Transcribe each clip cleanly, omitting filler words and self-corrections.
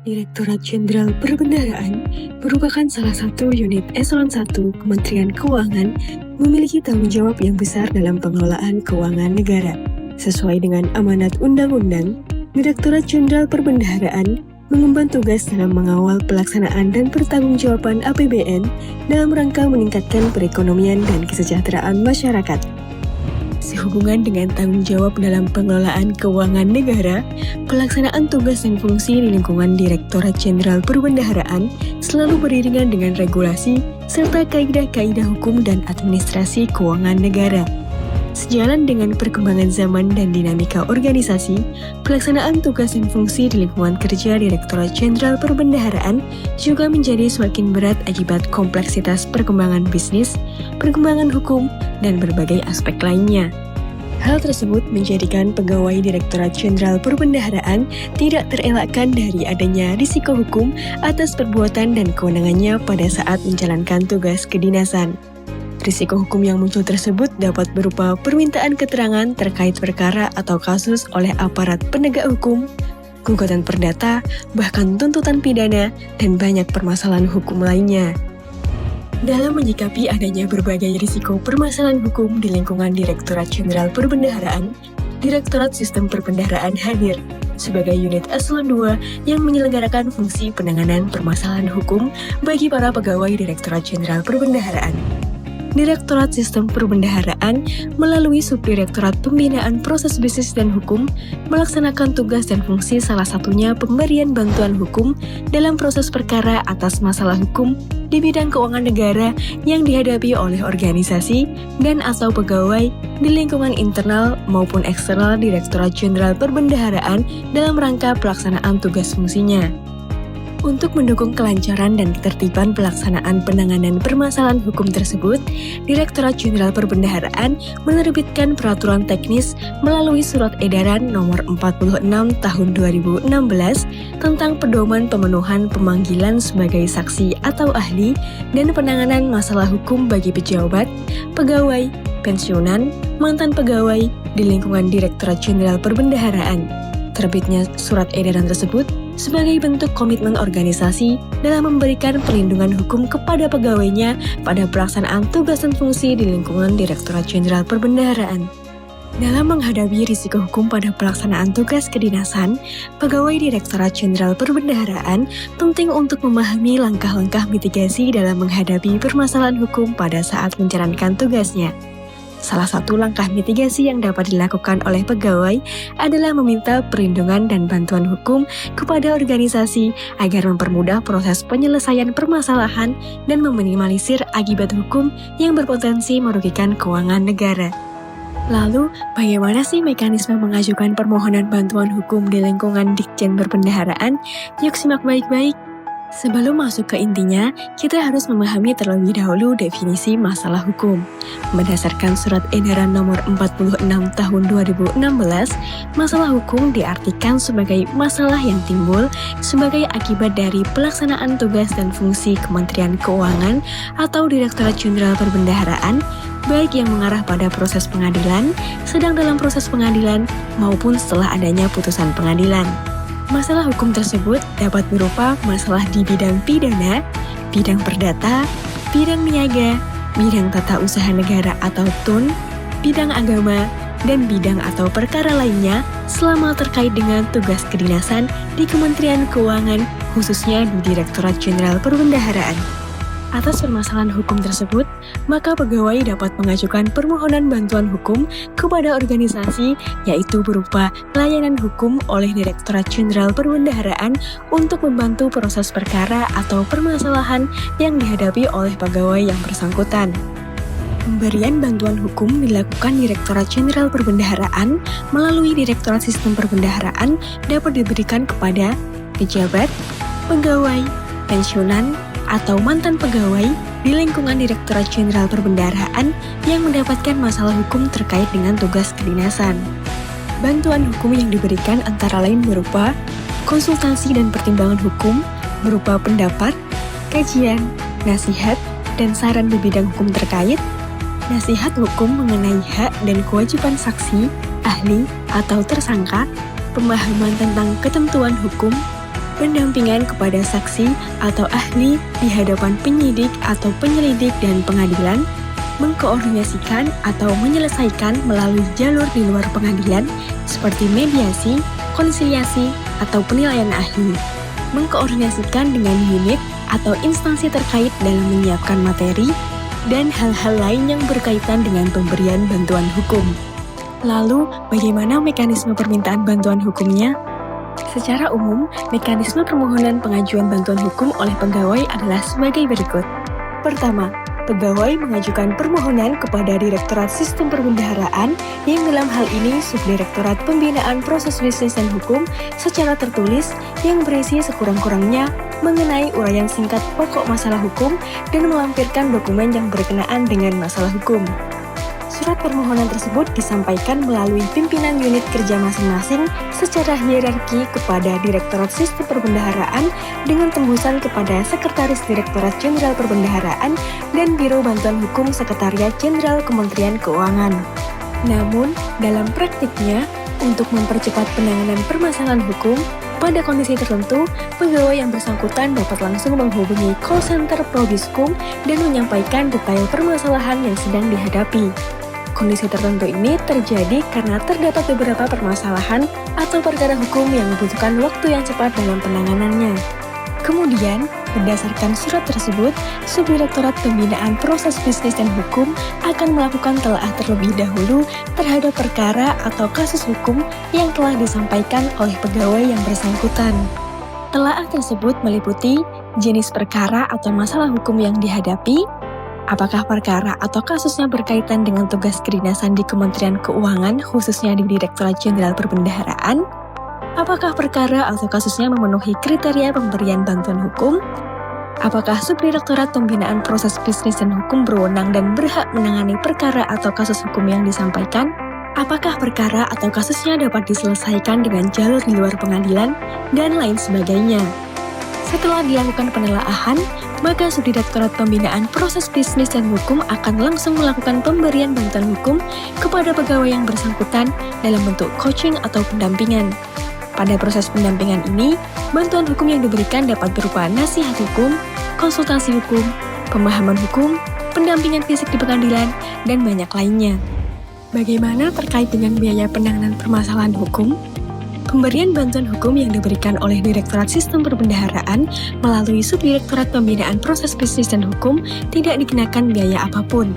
Direktorat Jenderal Perbendaharaan merupakan salah satu unit eselon 1 Kementerian Keuangan memiliki tanggung jawab yang besar dalam pengelolaan keuangan negara. Sesuai dengan amanat undang-undang, Direktorat Jenderal Perbendaharaan mengemban tugas dalam mengawal pelaksanaan dan pertanggungjawaban APBN dalam rangka meningkatkan perekonomian dan kesejahteraan masyarakat. Sehubungan dengan tanggung jawab dalam pengelolaan keuangan negara, pelaksanaan tugas dan fungsi di lingkungan Direktorat Jenderal Perbendaharaan selalu beriringan dengan regulasi serta kaidah-kaidah hukum dan administrasi keuangan negara. Sejalan dengan perkembangan zaman dan dinamika organisasi, pelaksanaan tugas dan fungsi di lingkungan kerja Direktorat Jenderal Perbendaharaan juga menjadi semakin berat akibat kompleksitas perkembangan bisnis, perkembangan hukum, dan berbagai aspek lainnya. Hal tersebut menjadikan pegawai Direktorat Jenderal Perbendaharaan tidak terelakkan dari adanya risiko hukum atas perbuatan dan kewenangannya pada saat menjalankan tugas kedinasan. Risiko hukum yang muncul tersebut dapat berupa permintaan keterangan terkait perkara atau kasus oleh aparat penegak hukum, gugatan perdata, bahkan tuntutan pidana, dan banyak permasalahan hukum lainnya. Dalam menyikapi adanya berbagai risiko permasalahan hukum di lingkungan Direktorat Jenderal Perbendaharaan, Direktorat Sistem Perbendaharaan hadir sebagai unit eselon 2 yang menyelenggarakan fungsi penanganan permasalahan hukum bagi para pegawai Direktorat Jenderal Perbendaharaan. Direktorat Sistem Perbendaharaan melalui Subdirektorat Pembinaan Proses Bisnis dan Hukum melaksanakan tugas dan fungsi salah satunya pemberian bantuan hukum dalam proses perkara atas masalah hukum di bidang keuangan negara yang dihadapi oleh organisasi dan atau pegawai di lingkungan internal maupun eksternal Direktorat Jenderal Perbendaharaan dalam rangka pelaksanaan tugas fungsinya. Untuk mendukung kelancaran dan ketertiban pelaksanaan penanganan permasalahan hukum tersebut, Direktorat Jenderal Perbendaharaan menerbitkan peraturan teknis melalui Surat Edaran Nomor 46 Tahun 2016 tentang pedoman pemenuhan pemanggilan sebagai saksi atau ahli dan penanganan masalah hukum bagi pejabat, pegawai, pensiunan, mantan pegawai di lingkungan Direktorat Jenderal Perbendaharaan. Terbitnya surat edaran tersebut sebagai bentuk komitmen organisasi dalam memberikan perlindungan hukum kepada pegawainya pada pelaksanaan tugas dan fungsi di lingkungan Direktorat Jenderal Perbendaharaan. Dalam menghadapi risiko hukum pada pelaksanaan tugas kedinasan, pegawai Direktorat Jenderal Perbendaharaan penting untuk memahami langkah-langkah mitigasi dalam menghadapi permasalahan hukum pada saat menjalankan tugasnya. Salah satu langkah mitigasi yang dapat dilakukan oleh pegawai adalah meminta perlindungan dan bantuan hukum kepada organisasi agar mempermudah proses penyelesaian permasalahan dan meminimalisir akibat hukum yang berpotensi merugikan keuangan negara. Lalu, bagaimana sih mekanisme mengajukan permohonan bantuan hukum di lingkungan Ditjen Perbendaharaan? Yuk simak baik-baik. Sebelum masuk ke intinya, kita harus memahami terlebih dahulu definisi masalah hukum. Berdasarkan Surat Edaran Nomor 46 Tahun 2016, masalah hukum diartikan sebagai masalah yang timbul sebagai akibat dari pelaksanaan tugas dan fungsi Kementerian Keuangan atau Direktorat Jenderal Perbendaharaan, baik yang mengarah pada proses pengadilan, sedang dalam proses pengadilan, maupun setelah adanya putusan pengadilan. Masalah hukum tersebut dapat berupa masalah di bidang pidana, bidang perdata, bidang niaga, bidang tata usaha negara atau TUN, bidang agama, dan bidang atau perkara lainnya selama terkait dengan tugas kedinasan di Kementerian Keuangan, khususnya di Direktorat Jenderal Perbendaharaan. Atas permasalahan hukum tersebut, maka pegawai dapat mengajukan permohonan bantuan hukum kepada organisasi, yaitu berupa layanan hukum oleh Direktorat Jenderal Perbendaharaan untuk membantu proses perkara atau permasalahan yang dihadapi oleh pegawai yang bersangkutan. Pemberian bantuan hukum dilakukan Direktorat Jenderal Perbendaharaan melalui Direktorat Sistem Perbendaharaan dapat diberikan kepada pejabat, pegawai, pensiunan, atau mantan pegawai di lingkungan Direktorat Jenderal Perbendaharaan yang mendapatkan masalah hukum terkait dengan tugas kedinasan. Bantuan hukum yang diberikan antara lain berupa konsultasi dan pertimbangan hukum, berupa pendapat, kajian, nasihat, dan saran di bidang hukum terkait, nasihat hukum mengenai hak dan kewajiban saksi, ahli, atau tersangka, pemahaman tentang ketentuan hukum, pendampingan kepada saksi atau ahli di hadapan penyidik atau penyelidik dan pengadilan, mengkoordinasikan atau menyelesaikan melalui jalur di luar pengadilan seperti mediasi, konsiliasi, atau penilaian ahli, mengkoordinasikan dengan unit atau instansi terkait dalam menyiapkan materi, dan hal-hal lain yang berkaitan dengan pemberian bantuan hukum. Lalu, bagaimana mekanisme permintaan bantuan hukumnya? Secara umum, mekanisme permohonan pengajuan bantuan hukum oleh pegawai adalah sebagai berikut. Pertama, pegawai mengajukan permohonan kepada Direktorat Sistem Perbendaharaan yang dalam hal ini Subdirektorat Pembinaan Proses Bisnis dan Hukum secara tertulis yang berisi sekurang-kurangnya mengenai uraian singkat pokok masalah hukum dan melampirkan dokumen yang berkenaan dengan masalah hukum. Surat permohonan tersebut disampaikan melalui pimpinan unit kerja masing-masing secara hierarki kepada Direktorat Sistem Perbendaharaan dengan tembusan kepada Sekretaris Direktorat Jenderal Perbendaharaan dan Biro Bantuan Hukum Sekretariat Jenderal Kementerian Keuangan. Namun, dalam praktiknya, untuk mempercepat penanganan permasalahan hukum, pada kondisi tertentu, pegawai yang bersangkutan dapat langsung menghubungi call center Probiskum dan menyampaikan detail permasalahan yang sedang dihadapi. Kondisi tertentu ini terjadi karena terdapat beberapa permasalahan atau perkara hukum yang membutuhkan waktu yang cepat dalam penanganannya. Kemudian, berdasarkan surat tersebut, Subdirektorat Pembinaan Proses Bisnis dan Hukum akan melakukan telaah terlebih dahulu terhadap perkara atau kasus hukum yang telah disampaikan oleh pegawai yang bersangkutan. Telaah tersebut meliputi jenis perkara atau masalah hukum yang dihadapi, apakah perkara atau kasusnya berkaitan dengan tugas kedinasan di Kementerian Keuangan khususnya di Direktorat Jenderal Perbendaharaan, apakah perkara atau kasusnya memenuhi kriteria pemberian bantuan hukum, apakah Subdirektorat Pembinaan Proses Bisnis dan Hukum berwenang dan berhak menangani perkara atau kasus hukum yang disampaikan, apakah perkara atau kasusnya dapat diselesaikan dengan jalur di luar pengadilan, dan lain sebagainya. Setelah dilakukan penelaahan, maka Subdirektorat Pembinaan Proses Bisnis dan Hukum akan langsung melakukan pemberian bantuan hukum kepada pegawai yang bersangkutan dalam bentuk coaching atau pendampingan. Pada proses pendampingan ini, bantuan hukum yang diberikan dapat berupa nasihat hukum, konsultasi hukum, pemahaman hukum, pendampingan fisik di pengadilan, dan banyak lainnya. Bagaimana terkait dengan biaya penanganan permasalahan hukum? Pemberian bantuan hukum yang diberikan oleh Direktorat Sistem Perbendaharaan melalui Subdirektorat Pembinaan Proses Bisnis dan Hukum tidak dikenakan biaya apapun.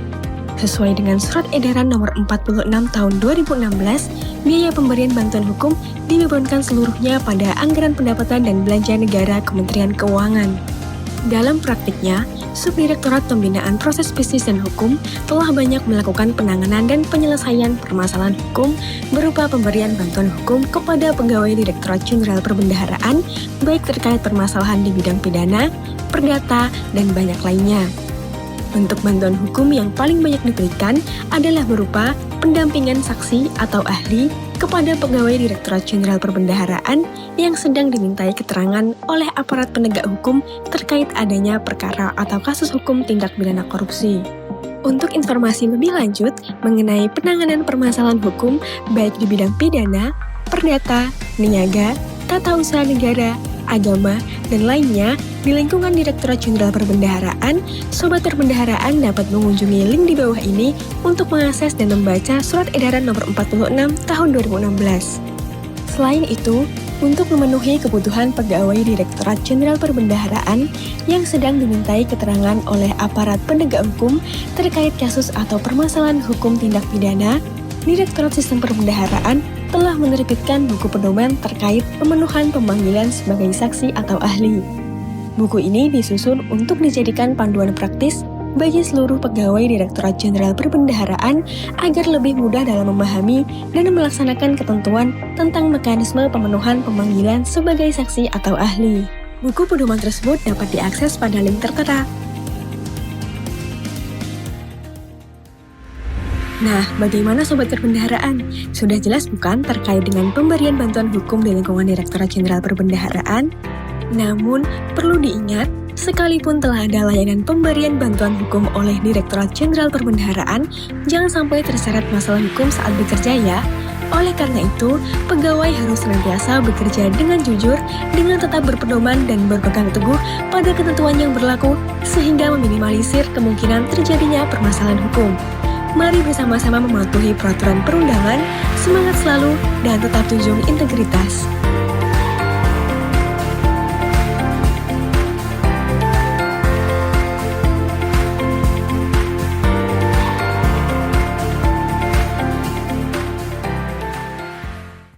Sesuai dengan Surat Edaran Nomor 46 Tahun 2016, biaya pemberian bantuan hukum dibebankan seluruhnya pada anggaran pendapatan dan belanja negara Kementerian Keuangan. Dalam praktiknya, Subdirektorat Pembinaan Proses Bisnis dan Hukum telah banyak melakukan penanganan dan penyelesaian permasalahan hukum berupa pemberian bantuan hukum kepada pegawai Direktorat Jenderal Perbendaharaan, baik terkait permasalahan di bidang pidana, perdata, dan banyak lainnya. Bentuk bantuan hukum yang paling banyak diberikan adalah berupa pendampingan saksi atau ahli kepada pegawai Direktorat Jenderal Perbendaharaan yang sedang dimintai keterangan oleh aparat penegak hukum terkait adanya perkara atau kasus hukum tindak pidana korupsi. Untuk informasi lebih lanjut mengenai penanganan permasalahan hukum baik di bidang pidana, perdata, niaga, tata usaha negara, agama, dan lainnya di lingkungan Direktorat Jenderal Perbendaharaan, Sobat Perbendaharaan dapat mengunjungi link di bawah ini untuk mengakses dan membaca Surat Edaran Nomor 46 Tahun 2016. Selain itu, untuk memenuhi kebutuhan pegawai Direktorat Jenderal Perbendaharaan yang sedang dimintai keterangan oleh aparat penegak hukum terkait kasus atau permasalahan hukum tindak pidana, Direktorat Sistem Perbendaharaan telah menerbitkan buku pedoman terkait pemenuhan pemanggilan sebagai saksi atau ahli. Buku ini disusun untuk dijadikan panduan praktis bagi seluruh pegawai Direktorat Jenderal Perbendaharaan agar lebih mudah dalam memahami dan melaksanakan ketentuan tentang mekanisme pemenuhan pemanggilan sebagai saksi atau ahli. Buku pedoman tersebut dapat diakses pada link tertera. Nah, bagaimana Sobat Perbendaharaan? Sudah jelas bukan terkait dengan pemberian bantuan hukum di lingkungan Direktorat Jenderal Perbendaharaan? Namun, perlu diingat, sekalipun telah ada layanan pemberian bantuan hukum oleh Direktorat Jenderal Perbendaharaan, jangan sampai terseret masalah hukum saat bekerja ya. Oleh karena itu, pegawai harus senantiasa bekerja dengan jujur, dengan tetap berpedoman dan berpegang teguh pada ketentuan yang berlaku, sehingga meminimalisir kemungkinan terjadinya permasalahan hukum. Mari bersama-sama mematuhi peraturan perundangan, semangat selalu, dan tetap junjung integritas.